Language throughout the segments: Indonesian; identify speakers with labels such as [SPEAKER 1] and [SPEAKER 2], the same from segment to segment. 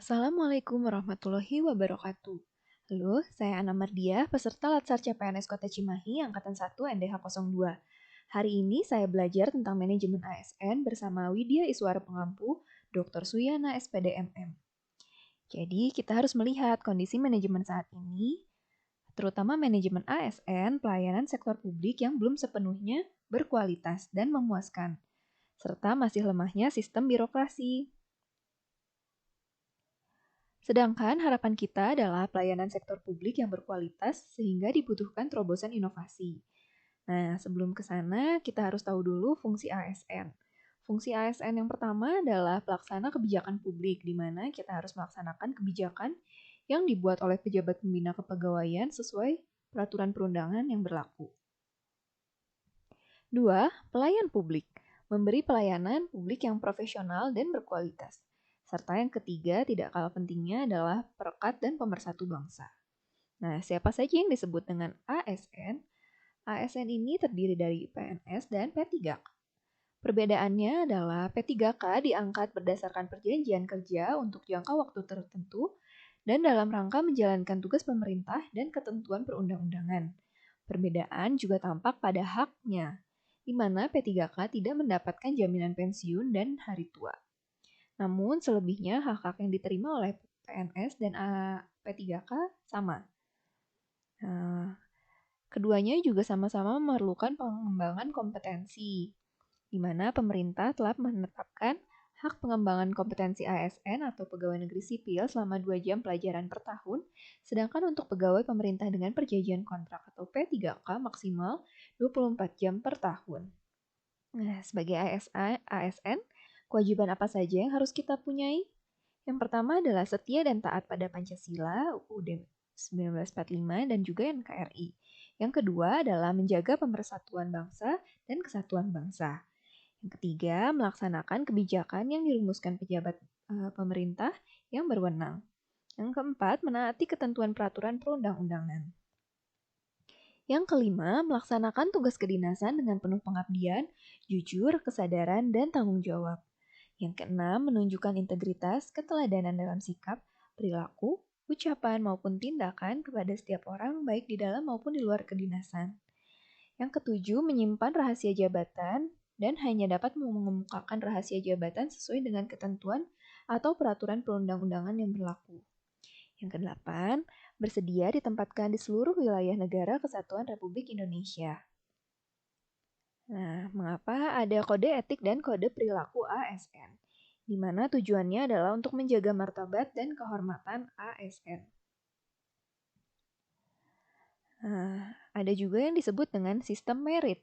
[SPEAKER 1] Assalamualaikum warahmatullahi wabarakatuh. Halo, saya Ana Mardia, peserta Latsar CPNS Kota Cimahi, Angkatan 1 NDH02. Hari ini saya belajar tentang manajemen ASN bersama Widya Iswara Pengampu, Dr. Suyana SPD MM. Jadi, kita harus melihat kondisi manajemen saat ini, terutama manajemen ASN, pelayanan sektor publik yang belum sepenuhnya berkualitas dan memuaskan, serta masih lemahnya sistem birokrasi. Sedangkan harapan kita adalah pelayanan sektor publik yang berkualitas sehingga dibutuhkan terobosan inovasi. Nah, sebelum ke sana, kita harus tahu dulu fungsi ASN. Fungsi ASN yang pertama adalah pelaksana kebijakan publik, di mana kita harus melaksanakan kebijakan yang dibuat oleh pejabat pembina kepegawaian sesuai peraturan perundangan yang berlaku. 2. Pelayan publik. Memberi pelayanan publik yang profesional dan berkualitas. Serta yang ketiga, tidak kalah pentingnya adalah perekat dan pemersatu bangsa. Nah, siapa saja yang disebut dengan ASN? ASN ini terdiri dari PNS dan P3K. Perbedaannya adalah P3K diangkat berdasarkan perjanjian kerja untuk jangka waktu tertentu dan dalam rangka menjalankan tugas pemerintah dan ketentuan perundang-undangan. Perbedaan juga tampak pada haknya, di mana P3K tidak mendapatkan jaminan pensiun dan hari tua. Namun selebihnya hak-hak yang diterima oleh PNS dan P3K sama. Keduanya juga sama-sama memerlukan pengembangan kompetensi, di mana pemerintah telah menetapkan hak pengembangan kompetensi ASN atau pegawai negeri sipil selama 2 jam pelajaran per tahun, sedangkan untuk pegawai pemerintah dengan perjanjian kontrak atau P3K maksimal 24 jam per tahun. Nah, sebagai ASN, kewajiban apa saja yang harus kita punyai? Yang pertama adalah setia dan taat pada Pancasila, UUD 1945, dan juga NKRI. Yang kedua adalah menjaga pemersatuan bangsa dan kesatuan bangsa. Yang ketiga, melaksanakan kebijakan yang dirumuskan pejabat pemerintah yang berwenang. Yang keempat, menaati ketentuan peraturan perundang-undangan. Yang kelima, melaksanakan tugas kedinasan dengan penuh pengabdian, jujur, kesadaran, dan tanggung jawab. Yang keenam, menunjukkan integritas, keteladanan dalam sikap, perilaku, ucapan, maupun tindakan kepada setiap orang baik di dalam maupun di luar kedinasan. Yang ketujuh, menyimpan rahasia jabatan dan hanya dapat mengemukakan rahasia jabatan sesuai dengan ketentuan atau peraturan perundang-undangan yang berlaku. Yang kedelapan, bersedia ditempatkan di seluruh wilayah negara kesatuan Republik Indonesia. Nah, mengapa ada kode etik dan kode perilaku ASN? Di mana tujuannya adalah untuk menjaga martabat dan kehormatan ASN. Nah, ada juga yang disebut dengan sistem merit,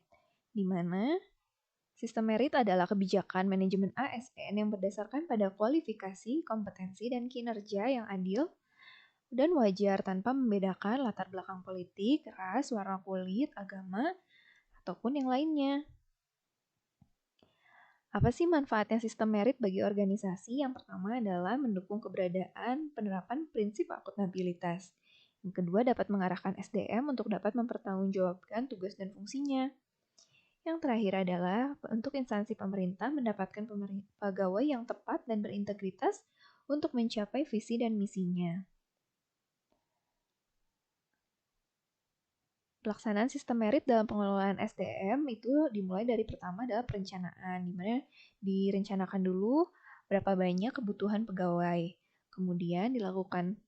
[SPEAKER 1] di mana sistem merit adalah kebijakan manajemen ASN yang berdasarkan pada kualifikasi, kompetensi, dan kinerja yang adil dan wajar tanpa membedakan latar belakang politik, ras, warna kulit, agama, ataupun yang lainnya. Apa sih manfaatnya sistem merit bagi organisasi? Yang pertama adalah mendukung keberadaan penerapan prinsip akuntabilitas. Yang kedua dapat mengarahkan SDM untuk dapat mempertanggungjawabkan tugas dan fungsinya. Yang terakhir adalah untuk instansi pemerintah mendapatkan pegawai yang tepat dan berintegritas untuk mencapai visi dan misinya. Pelaksanaan sistem merit dalam pengelolaan SDM itu dimulai dari pertama adalah perencanaan, di mana direncanakan dulu berapa banyak kebutuhan pegawai. Kemudian dilakukan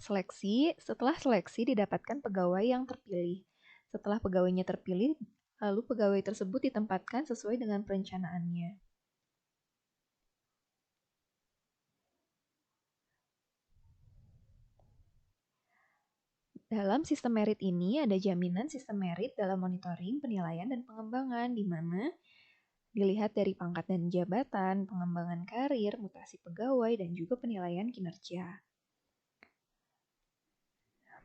[SPEAKER 1] seleksi, setelah seleksi didapatkan pegawai yang terpilih. Setelah pegawainya terpilih, lalu pegawai tersebut ditempatkan sesuai dengan perencanaannya. Dalam sistem merit ini ada jaminan sistem merit dalam monitoring, penilaian, dan pengembangan, di mana dilihat dari pangkat dan jabatan, pengembangan karir, mutasi pegawai, dan juga penilaian kinerja.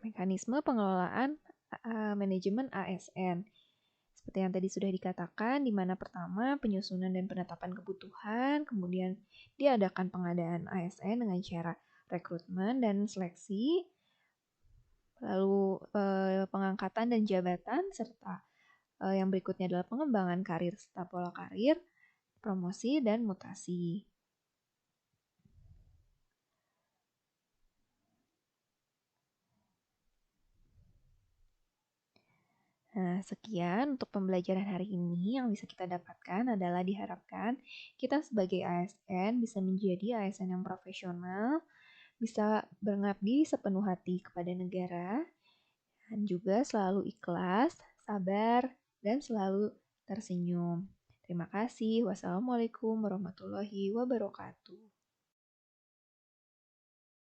[SPEAKER 1] Mekanisme pengelolaan manajemen ASN. Seperti yang tadi sudah dikatakan, di mana pertama penyusunan dan penetapan kebutuhan, kemudian diadakan pengadaan ASN dengan cara rekrutmen dan seleksi, lalu pengangkatan dan jabatan, serta yang berikutnya adalah pengembangan karir serta pola karir, promosi, dan mutasi. Nah, sekian untuk pembelajaran hari ini yang bisa kita dapatkan adalah diharapkan kita sebagai ASN bisa menjadi ASN yang profesional, bisa mengabdi sepenuh hati kepada negara, dan juga selalu ikhlas, sabar, dan selalu tersenyum. Terima kasih. Wassalamualaikum warahmatullahi wabarakatuh.